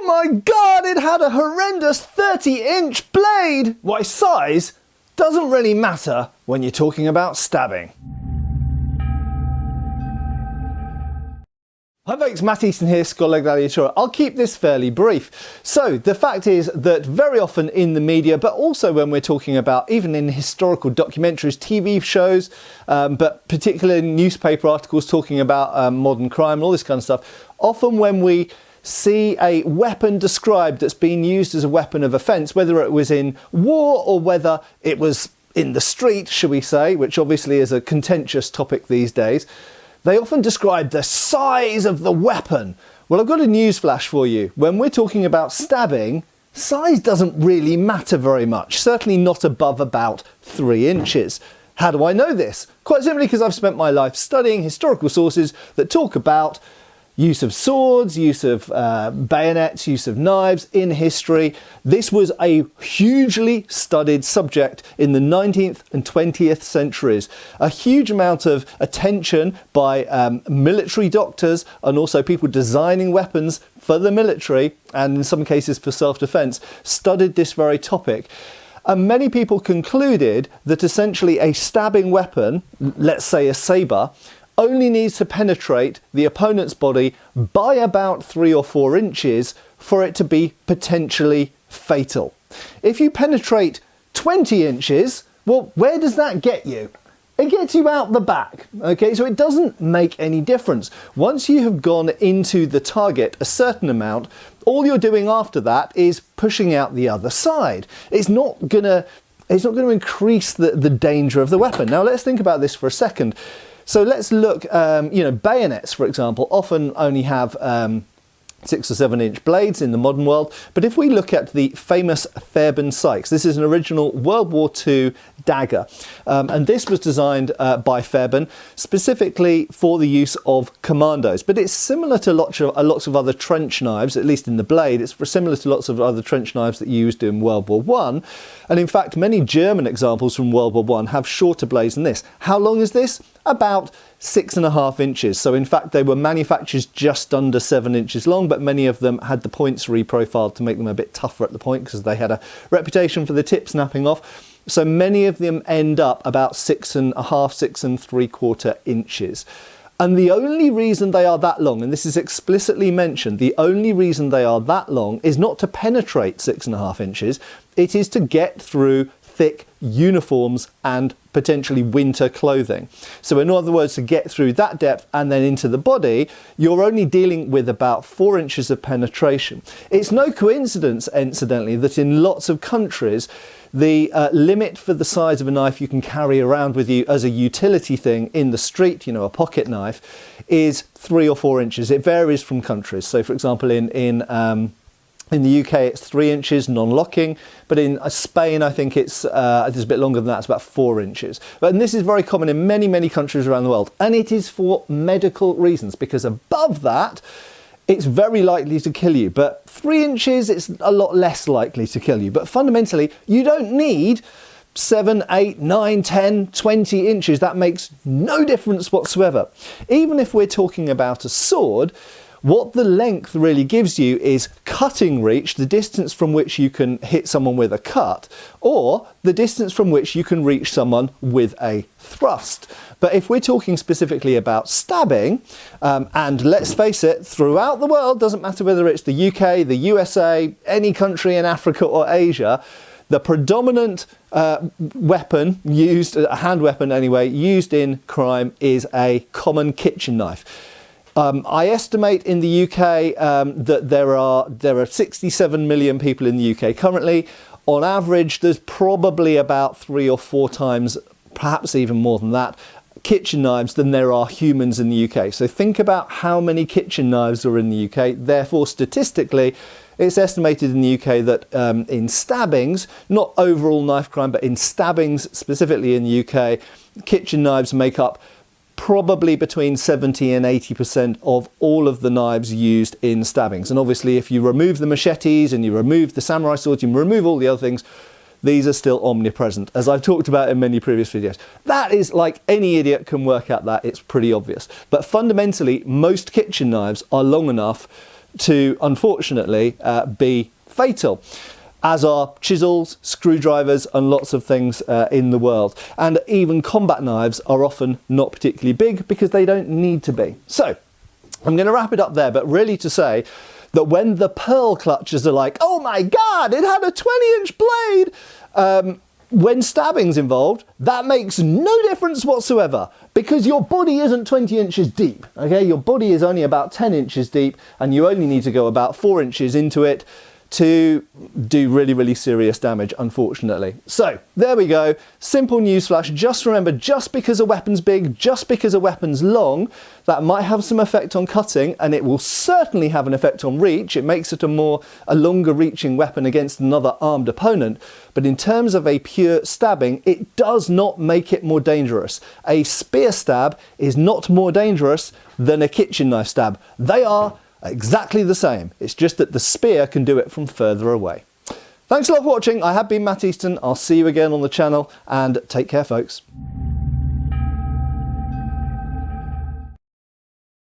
Oh my god, it had a horrendous 30-inch blade! Why, size doesn't really matter when you're talking about stabbing. Hi folks, Matt Easton here, Schola Gladiatoria. I'll keep this fairly brief. So the fact is that very often in the media, but also when we're talking about even in historical documentaries, TV shows, but particularly newspaper articles talking about modern crime and all this kind of stuff, often when we see a weapon described that's been used as a weapon of offence, whether it was in war or whether it was in the street, shall we say, which obviously is a contentious topic these days, they often describe the size of the weapon. Well, I've got a news flash for you. When we're talking about stabbing, size doesn't really matter very much, certainly not above about 3 inches. How do I know this? Quite simply because I've spent my life studying historical sources that talk about use of swords, use of bayonets, use of knives in history. This was a hugely studied subject in the 19th and 20th centuries. A huge amount of attention by military doctors and also people designing weapons for the military and in some cases for self-defense studied this very topic. And many people concluded that essentially a stabbing weapon, let's say a sabre, only needs to penetrate the opponent's body by about 3 or 4 inches for it to be potentially fatal. If you penetrate 20 inches, well, where does that get you? It gets you out the back, okay? So it doesn't make any difference. Once you have gone into the target a certain amount, all you're doing after that is pushing out the other side. It's not going to increase the danger of the weapon. Now let's think about this for a second. So let's look, bayonets, for example, often only have 6 or 7 inch blades in the modern world. But if we look at the famous Fairbairn Sykes, this is an original World War II dagger. And this was designed by Fairbairn specifically for the use of commandos. But it's similar to lots of other trench knives, at least in the blade. It's similar to lots of other trench knives that you used in World War I. And in fact, many German examples from World War I have shorter blades than this. How long is this? About 6.5 inches. So in fact, they were manufactured just under 7 inches long, but many of them had the points reprofiled to make them a bit tougher at the point because they had a reputation for the tip snapping off. So many of them end up about 6.5, 6.75 inches. And the only reason they are that long, and this is explicitly mentioned, the only reason they are that long is not to penetrate 6.5 inches, it is to get through thick uniforms and potentially winter clothing. So in other words, to get through that depth and then into the body, you're only dealing with about 4 inches of penetration. It's no coincidence, incidentally, that in lots of countries, the limit for the size of a knife you can carry around with you as a utility thing in the street, a pocket knife, is 3 or 4 inches. It varies from countries. So for example, in the UK, it's 3 inches non-locking, but in Spain, I think it's a bit longer than that. It's about 4 inches. And this is very common in many, many countries around the world. And it is for medical reasons, because above that, it's very likely to kill you. But 3 inches, it's a lot less likely to kill you. But fundamentally, you don't need 7, 8, 9, 10, 20 inches. That makes no difference whatsoever. Even if we're talking about a sword, what the length really gives you is cutting reach, the distance from which you can hit someone with a cut, or the distance from which you can reach someone with a thrust. But if we're talking specifically about stabbing, and let's face it, throughout the world, doesn't matter whether it's the UK, the USA, any country in Africa or Asia, the predominant weapon used, a hand weapon anyway, used in crime is a common kitchen knife. I estimate in the UK that there are 67 million people in the UK currently. On average, there's probably about 3 or 4 times, perhaps even more than that, kitchen knives than there are humans in the UK. So think about how many kitchen knives are in the UK. Therefore, statistically, it's estimated in the UK that in stabbings, not overall knife crime, but in stabbings specifically in the UK, kitchen knives make up probably between 70 and 80% of all of the knives used in stabbings. And obviously, if you remove the machetes and you remove the samurai swords, you remove all the other things, these are still omnipresent, as I've talked about in many previous videos. That is, like, any idiot can work out that, it's pretty obvious. But fundamentally, most kitchen knives are long enough to, unfortunately, be fatal, as are chisels, screwdrivers, and lots of things in the world. And even combat knives are often not particularly big because they don't need to be. So I'm going to wrap it up there, but really to say that when the pearl clutchers are like, oh my God, it had a 20-inch blade, when stabbing's involved, that makes no difference whatsoever because your body isn't 20 inches deep, okay? Your body is only about 10 inches deep and you only need to go about 4 inches into it to do really, really serious damage, unfortunately. So there we go. Simple newsflash. Just remember, just because a weapon's big, just because a weapon's long, that might have some effect on cutting, and it will certainly have an effect on reach. It makes it a longer reaching weapon against another armed opponent. But in terms of a pure stabbing, it does not make it more dangerous. A spear stab is not more dangerous than a kitchen knife stab. They are exactly the same. It's just that the spear can do it from further away. Thanks a lot for watching. I have been Matt Easton. I'll see you again on the channel, and take care, folks.